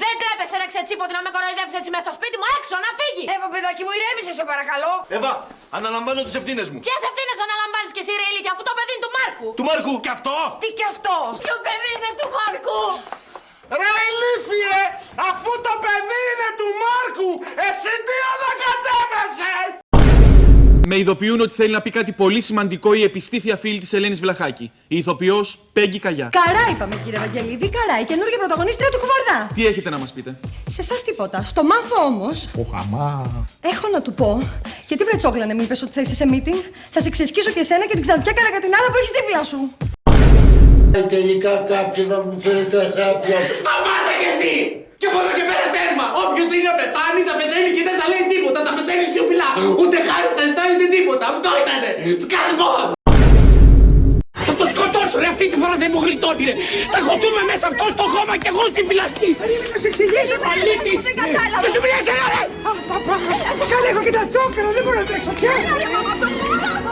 Δεν τρέπεσαι να ξετσίποτε να με κοροϊδεύεις έτσι μέσα στο σπίτι μου, έξω να φύγει! Εύα, παιδάκι μου, ηρέμησε, σε παρακαλώ. Εύα, αναλαμβάνω τις ευθύνες μου. Ποιες ευθύνες αναλαμβάνεις και εσύ, ρε ηλίθεια, αφού το παιδί είναι του Μάρκου! Του Μάρκου! Και αυτό! Τι κι αυτό? Ποιο παιδί είναι του Μάρκου! Ρε ηλίθιε! Αφού το παιδί είναι του Μάρκου, εσύ τι ανακατεύεσαι! Με ειδοποιούν ότι θέλει να πει κάτι πολύ σημαντικό η επιστήθεια φίλη της Ελένης Βλαχάκη. Η ηθοποιός Πέγγι Καγιά. Καρά είπαμε, κύριε Βαγγελίδη, καρά, η καινούργια πρωταγωνίστρια του Κουβαρδά. Τι έχετε να μας πείτε? Σε εσάς τίποτα. Στο μάθω όμως. Έχω να του πω. Γιατί βρε τσόκλανε, μου είπες ότι θα είσαι σε meeting. Θα σε ξεσκίσω και εσένα και την ξανθιά καρακατινάδα που έχεις δίπλα σου. Τελικά κάποιος να μου φέρει τα χάπια. Σταμάτα κι εσύ! Και από εδώ και πέρα τέρμα! Όποιος είναι να πεθάνει, τα πεθαίνει και δεν τα λέει τίποτα. Τα πεθαίνει σιωπηλά. Ούτε χάρη στα ζητάει ούτε τίποτα. Αυτό ήτανε! Σκασμός! Θα το σκοτώσω ρε, αυτή τη φορά δεν μου γλιτώνει ρε! Θα χωθούμε μέσα αυτό στο χώμα και εγώ στη φυλακή! Να σε εξηγήσω. Αλήτη! Δεν κατάλαβα. Ποιος σου μιλάει εσένα ρε! Καλά, έχω και τα τσόκαρα, δεν μπορώ να τρέξω πια.